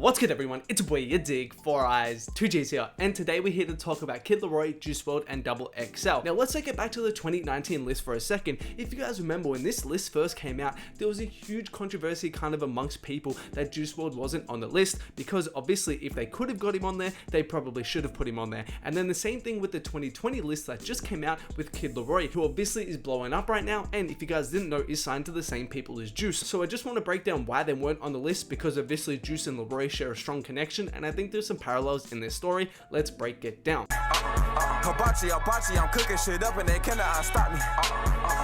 What's good everyone, it's your boy yadiiiigg, 4 eyes, 2 G's here, and today we're here to talk about Kid LAROI, Juice WRLD, and XXL. Now let's take it back to the 2019 list for a second. If you guys remember, when this list first came out, there was a huge controversy kind of amongst people that Juice WRLD wasn't on the list, because obviously if they could have got him on there, they probably should have put him on there. And then the same thing with the 2020 list that just came out with Kid LAROI, who obviously is blowing up right now, and if you guys didn't know, is signed to the same people as Juice. So I just want to break down why they weren't on the list, because obviously Juice and LAROI share a strong connection, and I think there's some parallels in this story. Let's break it down. Hibachi, I'm cooking shit up and they cannot stop me.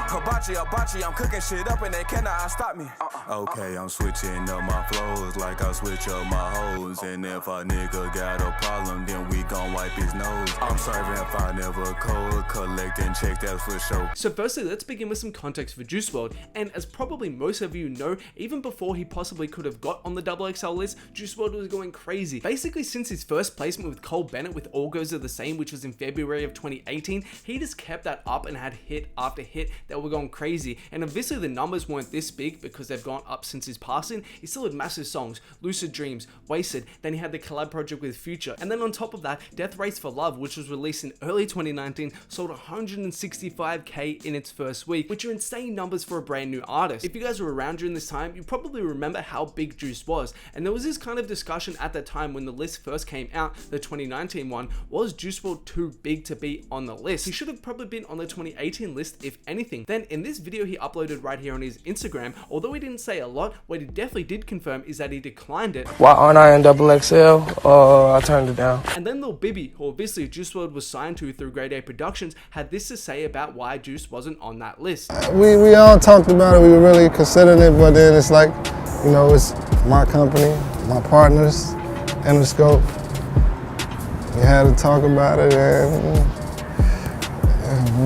Hibachi, I'm cooking shit up and they cannot stop me. Okay, I'm switching up my flows like I switch up my hoes. And if a nigga got a problem, then we gon' wipe his nose. I'm serving if I never cold, collecting check, that's for sure. So firstly, let's begin with some context for Juice WRLD. And as probably most of you know, even before he possibly could have got on the XXL list, Juice WRLD was going crazy. Basically, since his first placement with Cole Bennett with All Goes Are the Same, which was in February of 2018, he just kept that up and had hit after hit that were going crazy. And obviously the numbers weren't this big because they've gone up since his passing. He still had massive songs, Lucid Dreams, Wasted, then he had the collab project with Future, and then on top of that, Death Race for Love, which was released in early 2019, sold 165k in its first week, which are insane numbers for a brand new artist. If you guys were around during this time, you probably remember how big Juice was, and there was this kind of discussion at that time when the list first came out, the 2019 one. Was Juice WRLD too big to be on the list? He should have probably been on the 2018 list if anything. Then in this video he uploaded right here on his Instagram, although he didn't say a lot, what he definitely did confirm is that he declined it. Why aren't I in XXL? I turned it down. And then Lil Bibby, who obviously Juice WRLD was signed to through Grade A Productions, had this to say about why Juice wasn't on that list. We all talked about it, we really considered it, but then it's like, you know, it's my company, my partners, Interscope. We had to talk about it, and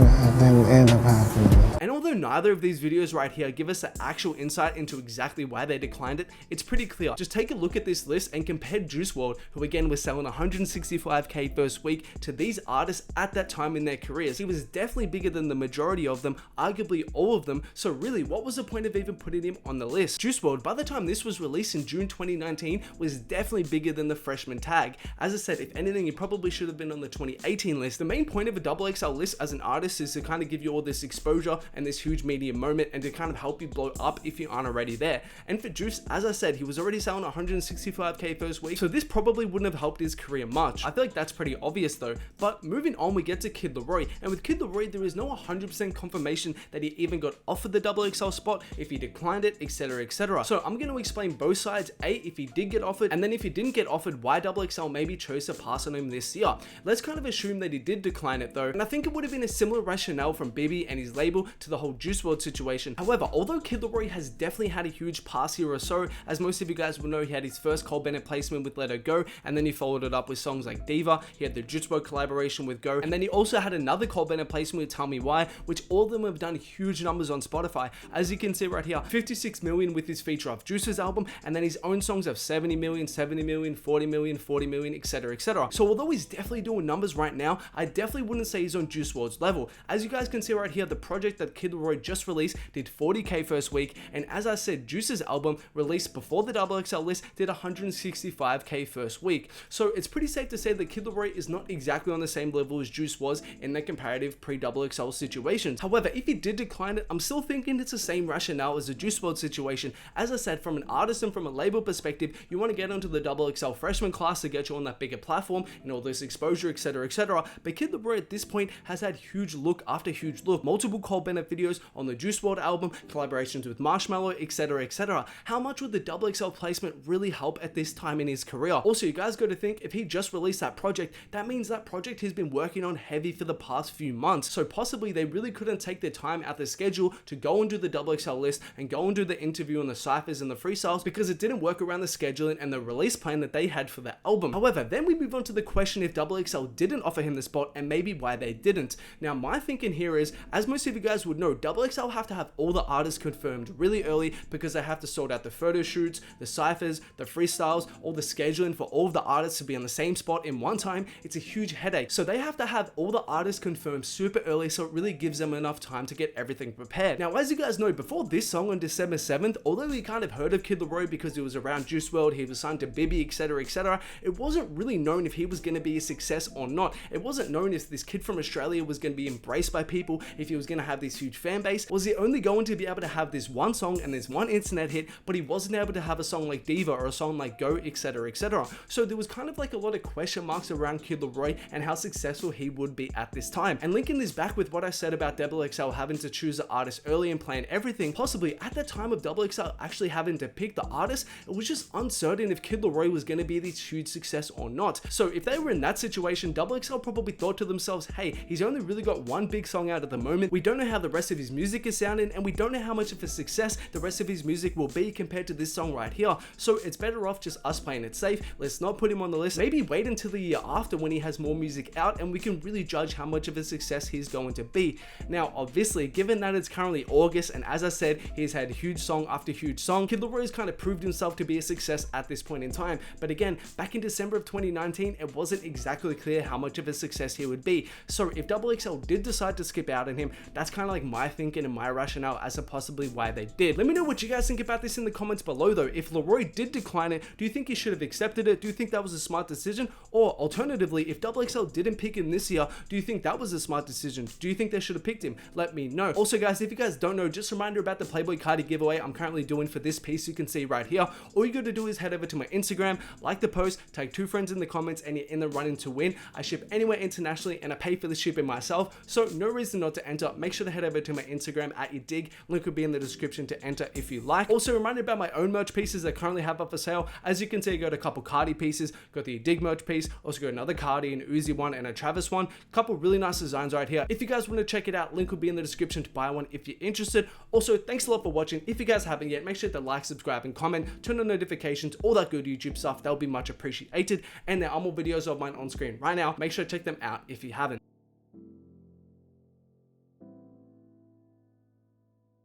it didn't end up happening. And although neither of these videos right here give us an actual insight into exactly why they declined it, it's pretty clear. Just take a look at this list and compare Juice WRLD, who again was selling 165k first week, to these artists at that time in their careers. He was definitely bigger than the majority of them, arguably all of them, so really what was the point of even putting him on the list? Juice WRLD, by the time this was released in June 2019, was definitely bigger than the freshman tag. As I said, if anything, he probably should have been on the 2018 list. The main point of a XXL list as an artist is to kind of give you all this exposure and this huge media moment, and to kind of help you blow up if you aren't already there. And for Juice, as I said, he was already selling 165k first week, so this probably wouldn't have helped his career much. I feel like that's pretty obvious though. But moving on, we get to Kid LAROI, and with Kid LAROI there is no 100% confirmation that he even got offered the XXL spot, if he declined it, etc, etc. So I'm going to explain both sides, A, if he did get offered, and then if he didn't get offered, why XXL maybe chose to pass on him this year. Let's kind of assume that he did decline it though, and I think it would have been a similar rationale from Bibby and his label to the whole Juice WRLD situation. However, although Kid LAROI has definitely had a huge past year or so, as most of you guys will know, he had his first Cole Bennett placement with Let Her Go, and then he followed it up with songs like Diva. He had the Juice WRLD collaboration with Go, and then he also had another Cole Bennett placement with Tell Me Why, which all of them have done huge numbers on Spotify. As you can see right here, 56 million with his feature off Juice's album, and then his own songs have 70 million, 70 million, 40 million, 40 million, etc, etc. So although he's definitely doing numbers right now, I definitely wouldn't say he's on Juice WRLD's level. As you guys can see right here, the project that Kid LAROI just released did 40k first week, and as I said, Juice's album released before the XXL list did 165k first week. So it's pretty safe to say that Kid LAROI is not exactly on the same level as Juice was in the comparative pre-XXL situations. However, if he did decline it, I'm still thinking it's the same rationale as the Juice WRLD situation. As I said, from an artist and from a label perspective, you want to get onto the XXL Freshman Class to get you on that bigger platform and all this exposure, etc, etc. But Kid LAROI at this point has had huge look after huge look, multiple Cole Bennett videos on the Juice WRLD album, collaborations with Marshmello, etc, etc. How much would the XXL placement really help at this time in his career? Also, you guys got to think, if he just released that project, that means that project he's been working on heavy for the past few months, so possibly they really couldn't take their time out their schedule to go and do the XXL list and go and do the interview and the cyphers and the freestyles, because it didn't work around the scheduling and the release plan that they had for the album. However, then we move on to the question if XXL didn't offer him the spot, and maybe why they didn't. Now, my thinking here is, as most of you guys would know, XXL have to have all the artists confirmed really early because they have to sort out the photo shoots, the ciphers, the freestyles, all the scheduling for all of the artists to be on the same spot in one time. It's a huge headache. So they have to have all the artists confirmed super early, so it really gives them enough time to get everything prepared. Now, as you guys know, before this song on December 7th, although we kind of heard of Kid LAROI because he was around Juice WRLD, he was signed to Bibby, etc., it wasn't really known if he was going to be a success or not. It wasn't known if this kid from Australia was going to be embraced by people, if he was going to have this huge fan base. Was he only going to be able to have this one song and this one internet hit, but he wasn't able to have a song like Diva or a song like Go, etc. So there was kind of like a lot of question marks around Kid LAROI and how successful he would be at this time. And linking this back with what I said about XXL having to choose the artist early and plan everything, possibly at the time of XXL actually having to pick the artist, it was just uncertain if Kid LAROI was going to be this huge success or not. So if they were in that situation, XXL probably thought to themselves, hey, he's only really got one big song out at the moment. We don't know how the rest of his music is sounding, and we don't know how much of a success the rest of his music will be compared to this song right here. So it's better off just us playing it safe. Let's not put him on the list. Maybe wait until the year after when he has more music out and we can really judge how much of a success he's going to be. Now, obviously, given that it's currently August, and as I said, he's had huge song after huge song, Kid LAROI's kind of proved himself to be a success at this point in time. But again, back in December of 2019, it wasn't exactly clear how much of a success he would be. So if XXL did decide to skip out on him, that's kind of like my thinking and my rationale as to possibly why they did. Let me know what you guys think about this in the comments below though. If LAROI did decline it, do you think he should have accepted it? Do you think that was a smart decision? Or alternatively, if XXL didn't pick him this year, do you think that was a smart decision? Do you think they should have picked him? Let me know. Also guys, if you guys don't know, just a reminder about the Playboy Cardi giveaway I'm currently doing for this piece you can see right here. All you gotta do is head over to my Instagram, like the post, tag 2 friends in the comments, and you're in the running to win. I ship anywhere internationally and I pay for the shipping myself, so no reason not to enter. Make sure to head over to my Instagram at yadiiiigg. Link will be in the description to enter if you like. Also, reminder about my own merch pieces that I currently have up for sale. As you can see, I got a couple Cardi pieces, got the yadiiiigg merch piece, also got another Cardi, an Uzi one, and a Travis one. Couple really nice designs right here. If you guys want to check it out, link will be in the description to buy one if you're interested. Also, thanks a lot for watching. If you guys haven't yet, make sure to like, subscribe, and comment, turn on notifications, all that good YouTube stuff. That'll be much appreciated. And there are more videos of mine on screen right now. Make sure to check them out if you haven't.